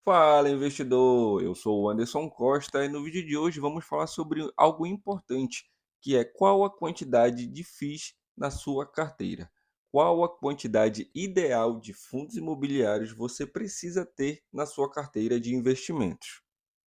Fala, investidor! Eu sou o Anderson Costa e no vídeo de hoje vamos falar sobre algo importante, que é qual a quantidade de FIIs na sua carteira. Qual a quantidade ideal de fundos imobiliários você precisa ter na sua carteira de investimentos.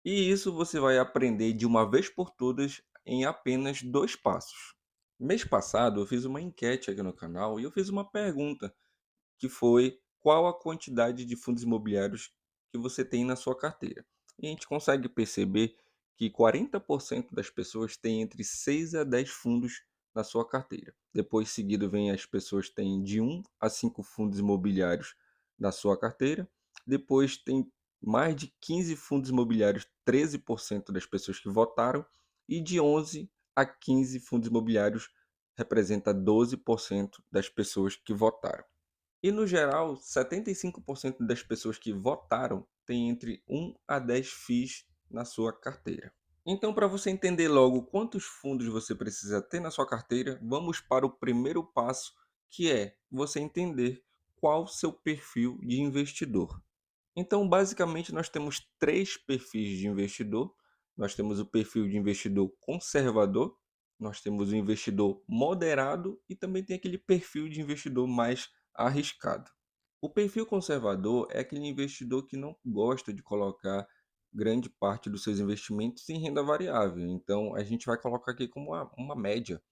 E isso você vai aprender de uma vez por todas em apenas dois passos. Mês passado eu fiz uma enquete aqui no canal e eu fiz uma pergunta que foi qual a quantidade de fundos imobiliários que você tem na sua carteira. E a gente consegue perceber que 40% das pessoas têm entre 6 a 10 fundos na sua carteira. Depois, seguido, vem as pessoas que têm de 1 a 5 fundos imobiliários na sua carteira. Depois tem mais de 15 fundos imobiliários, 13% das pessoas que votaram. E de 11 a 15 fundos imobiliários representa 12% das pessoas que votaram. E no geral, 75% das pessoas que votaram têm entre 1 a 10 FIIs na sua carteira. Então, para você entender logo quantos fundos você precisa ter na sua carteira, vamos para o primeiro passo, que é você entender qual o seu perfil de investidor. Então, basicamente, nós temos três perfis de investidor. Nós temos o perfil de investidor conservador, nós temos o investidor moderado e também tem aquele perfil de investidor mais arriscado. O perfil conservador é aquele investidor que não gosta de colocar grande parte dos seus investimentos em renda variável. Então, a gente vai colocar aqui como uma média,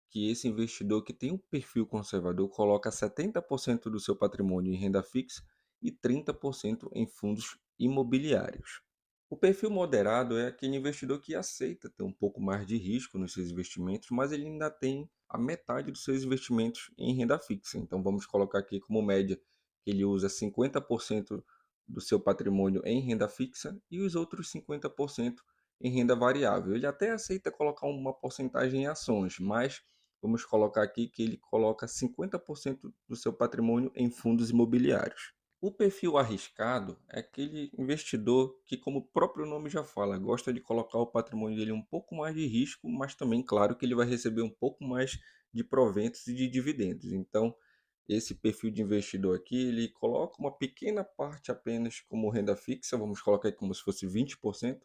que esse investidor que tem um perfil conservador coloca 70% do seu patrimônio em renda fixa e 30% em fundos imobiliários. O perfil moderado é aquele investidor que aceita ter um pouco mais de risco nos seus investimentos, mas ele ainda tem a metade dos seus investimentos em renda fixa. Então vamos colocar aqui como média que ele usa 50% do seu patrimônio em renda fixa e os outros 50% em renda variável. Ele até aceita colocar uma porcentagem em ações, mas vamos colocar aqui que ele coloca 50% do seu patrimônio em fundos imobiliários. O perfil arriscado é aquele investidor que, como o próprio nome já fala, gosta de colocar o patrimônio dele um pouco mais de risco, mas também, claro, que ele vai receber um pouco mais de proventos e de dividendos. Então, esse perfil de investidor aqui, ele coloca uma pequena parte apenas como renda fixa, vamos colocar aí como se fosse 20%,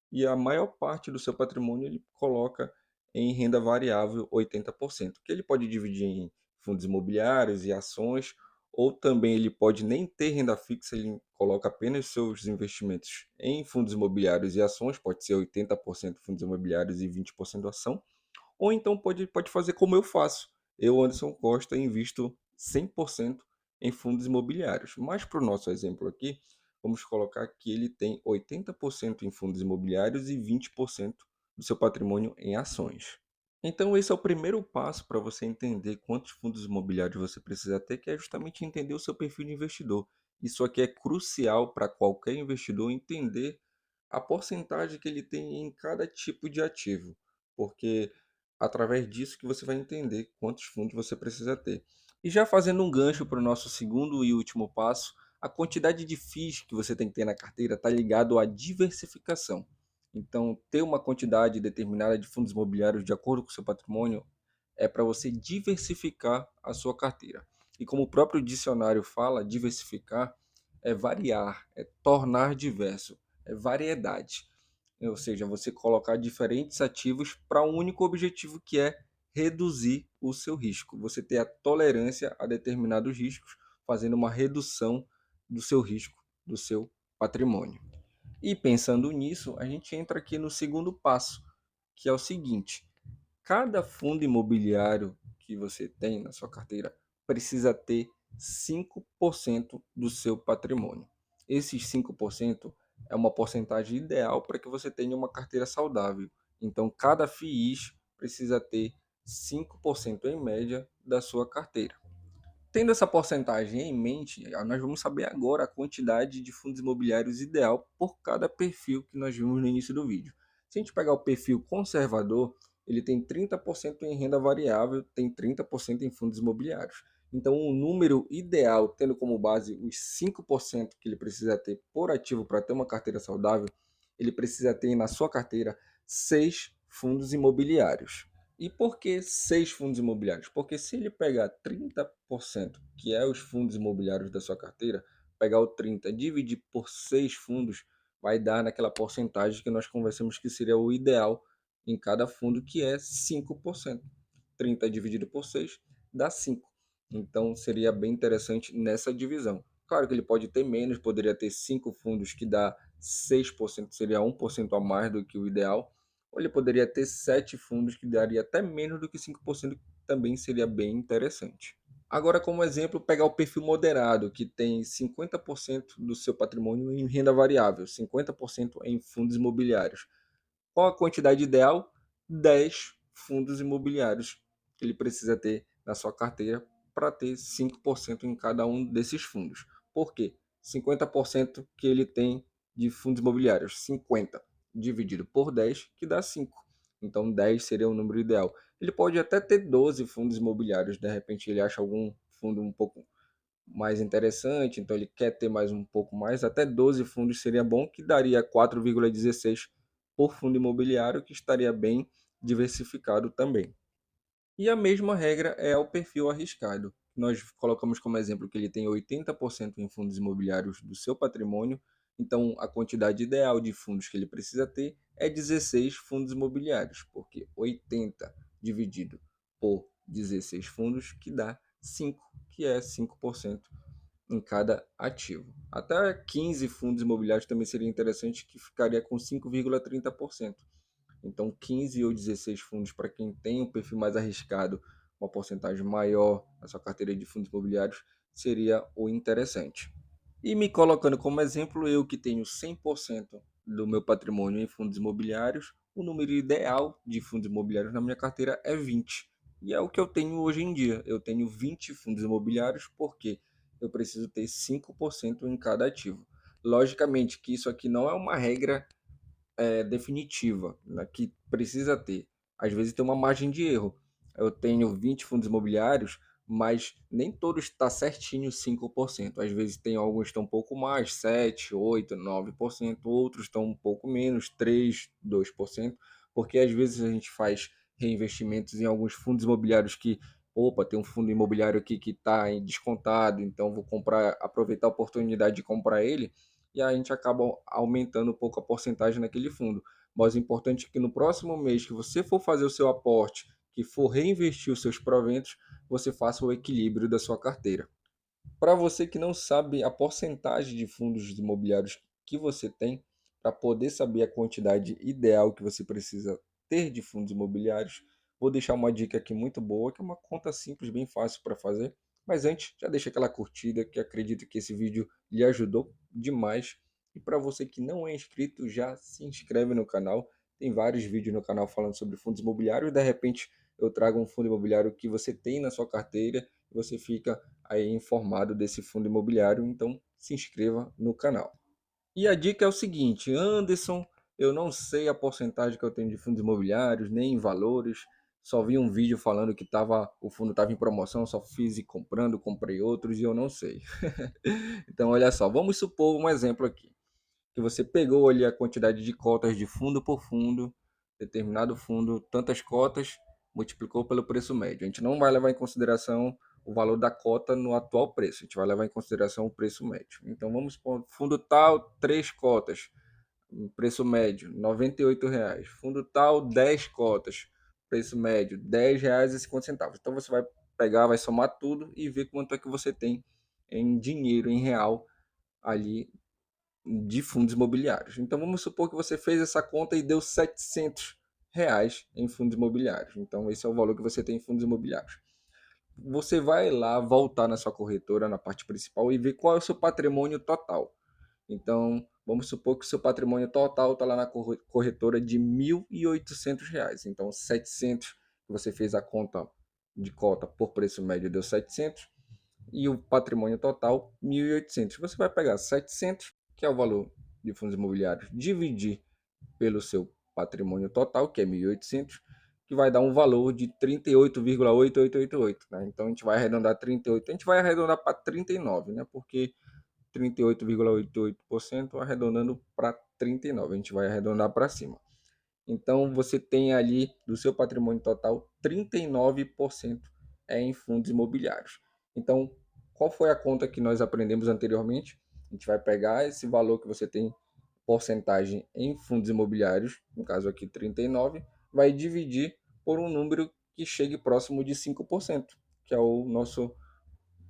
e a maior parte do seu patrimônio ele coloca em renda variável 80%, que ele pode dividir em fundos imobiliários e ações, ou também ele pode nem ter renda fixa, ele coloca apenas seus investimentos em fundos imobiliários e ações, pode ser 80% fundos imobiliários e 20% ação, ou então pode fazer como eu faço. Eu, Anderson Costa, invisto 100% em fundos imobiliários. Mas para o nosso exemplo aqui, vamos colocar que ele tem 80% em fundos imobiliários e 20% do seu patrimônio em ações. Então, esse é o primeiro passo para você entender quantos fundos imobiliários você precisa ter, que é justamente entender o seu perfil de investidor. Isso aqui é crucial para qualquer investidor entender a porcentagem que ele tem em cada tipo de ativo, porque através disso que você vai entender quantos fundos você precisa ter. E já fazendo um gancho para o nosso segundo e último passo, a quantidade de FIIs que você tem que ter na carteira está ligado à diversificação. Então, ter uma quantidade determinada de fundos imobiliários de acordo com o seu patrimônio é para você diversificar a sua carteira. E como o próprio dicionário fala, diversificar é variar, é tornar diverso, é variedade. Ou seja, você colocar diferentes ativos para um único objetivo que é reduzir o seu risco. Você ter a tolerância a determinados riscos, fazendo uma redução do seu risco, do seu patrimônio. E pensando nisso, a gente entra aqui no segundo passo, que é o seguinte: cada fundo imobiliário que você tem na sua carteira precisa ter 5% do seu patrimônio. Esses 5% é uma porcentagem ideal para que você tenha uma carteira saudável. Então, cada FIIs precisa ter 5% em média da sua carteira. Tendo essa porcentagem em mente, nós vamos saber agora a quantidade de fundos imobiliários ideal por cada perfil que nós vimos no início do vídeo. Se a gente pegar o perfil conservador, ele tem 30% em renda variável, tem 30% em fundos imobiliários. Então, o número ideal, tendo como base os 5% que ele precisa ter por ativo para ter uma carteira saudável, ele precisa ter na sua carteira 6 fundos imobiliários. E por que 6 fundos imobiliários? Porque se ele pegar 30%, que é os fundos imobiliários da sua carteira, pegar o 30, dividir por 6 fundos, vai dar naquela porcentagem que nós conversamos que seria o ideal em cada fundo, que é 5%. 30 dividido por 6 dá 5. Então seria bem interessante nessa divisão. Claro que ele pode ter menos, poderia ter 5 fundos que dá 6%, seria 1% a mais do que o ideal, ou ele poderia ter 7 fundos que daria até menos do que 5%, que também seria bem interessante. Agora, como exemplo, pegar o perfil moderado, que tem 50% do seu patrimônio em renda variável, 50% em fundos imobiliários. Qual a quantidade ideal? 10 fundos imobiliários que ele precisa ter na sua carteira para ter 5% em cada um desses fundos. Por quê? 50% que ele tem de fundos imobiliários, 50 dividido por 10, que dá 5. Então 10 seria o número ideal. Ele pode até ter 12 fundos imobiliários, de repente ele acha algum fundo um pouco mais interessante, então ele quer ter mais um pouco mais, até 12 fundos seria bom, que daria 4,16 por fundo imobiliário, que estaria bem diversificado também. E a mesma regra é o perfil arriscado. Nós colocamos como exemplo que ele tem 80% em fundos imobiliários do seu patrimônio, então a quantidade ideal de fundos que ele precisa ter é 16 fundos imobiliários, porque 80 dividido por 16 fundos que dá 5, que é 5% em cada ativo. Até 15 fundos imobiliários também seria interessante, que ficaria com 5,30%. Então, 15 ou 16 fundos para quem tem um perfil mais arriscado, uma porcentagem maior na sua carteira de fundos imobiliários, seria o interessante. E me colocando como exemplo, eu que tenho 100% do meu patrimônio em fundos imobiliários, o número ideal de fundos imobiliários na minha carteira é 20. E é o que eu tenho hoje em dia. Eu tenho 20 fundos imobiliários porque eu preciso ter 5% em cada ativo. Logicamente que isso aqui não é uma regra definitiva, né, que precisa ter. Às vezes tem uma margem de erro. Eu tenho 20 fundos imobiliários, mas nem todos está certinho 5%. Às vezes tem alguns que estão um pouco mais, 7, 8, 9%, outros estão um pouco menos, 3, 2%, porque às vezes a gente faz reinvestimentos em alguns fundos imobiliários que, opa, tem um fundo imobiliário aqui que está descontado, então vou comprar, aproveitar a oportunidade de comprar ele, e a gente acaba aumentando um pouco a porcentagem naquele fundo. Mas o importante é que no próximo mês que você for fazer o seu aporte, que for reinvestir os seus proventos, você faça o equilíbrio da sua carteira. Para você que não sabe a porcentagem de fundos imobiliários que você tem, para poder saber a quantidade ideal que você precisa ter de fundos imobiliários, vou deixar uma dica aqui muito boa, que é uma conta simples, bem fácil para fazer. Mas antes, já deixa aquela curtida, que acredito que esse vídeo lhe ajudou demais. E para você que não é inscrito, já se inscreve no canal. Tem vários vídeos no canal falando sobre fundos imobiliários. De repente, eu trago um fundo imobiliário que você tem na sua carteira e você fica aí informado desse fundo imobiliário, então se inscreva no canal. E a dica é o seguinte, Anderson, eu não sei a porcentagem que eu tenho de fundos imobiliários, nem em valores, só vi um vídeo falando que o fundo estava em promoção, só fiz ir comprando, comprei outros e eu não sei. Então, olha só, vamos supor um exemplo aqui, que você pegou ali a quantidade de cotas de fundo por fundo, determinado fundo, tantas cotas, multiplicou pelo preço médio. A gente não vai levar em consideração o valor da cota no atual preço, a gente vai levar em consideração o preço médio. Então vamos supor, fundo tal, 3 cotas, preço médio, R$ 98. Fundo tal, 10 cotas, preço médio, R$ 10,50. Então você vai pegar, vai somar tudo e ver quanto é que você tem em dinheiro, em real, ali de fundos imobiliários. Então vamos supor que você fez essa conta e deu R$ 700 em fundos imobiliários. Então esse é o valor que você tem em fundos imobiliários. Você vai lá voltar na sua corretora, na parte principal, e ver qual é o seu patrimônio total. Então vamos supor que o seu patrimônio total está lá na corretora de R$ 1.800. Então 700 que você fez a conta de cota por preço médio deu 700 e o patrimônio total 1.800. Você vai pegar 700, que é o valor de fundos imobiliários, dividir pelo seu patrimônio total, que é 1.800, que vai dar um valor de 38,8888, né? Então a gente vai arredondar 38, a gente vai arredondar para 39, né? Porque 38,88% arredondando para 39, a gente vai arredondar para cima. Então você tem ali do seu patrimônio total 39% em fundos imobiliários. Então, qual foi a conta que nós aprendemos anteriormente? A gente vai pegar esse valor que você tem porcentagem em fundos imobiliários, no caso aqui 39, vai dividir por um número que chegue próximo de 5%, que é o nosso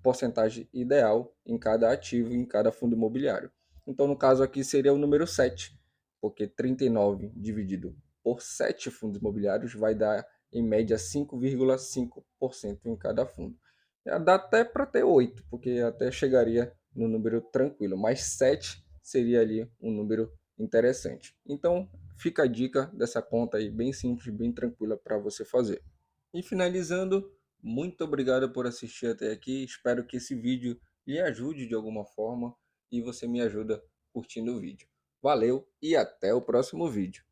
porcentagem ideal em cada ativo, em cada fundo imobiliário. Então, no caso aqui seria o número 7, porque 39 dividido por 7 fundos imobiliários vai dar em média 5,5% em cada fundo. Dá até para ter 8, porque até chegaria no número tranquilo, mas 7 seria ali um número interessante. Então, fica a dica dessa conta aí, bem simples, bem tranquila para você fazer. E finalizando, muito obrigado por assistir até aqui. Espero que esse vídeo lhe ajude de alguma forma e você me ajuda curtindo o vídeo. Valeu e até o próximo vídeo.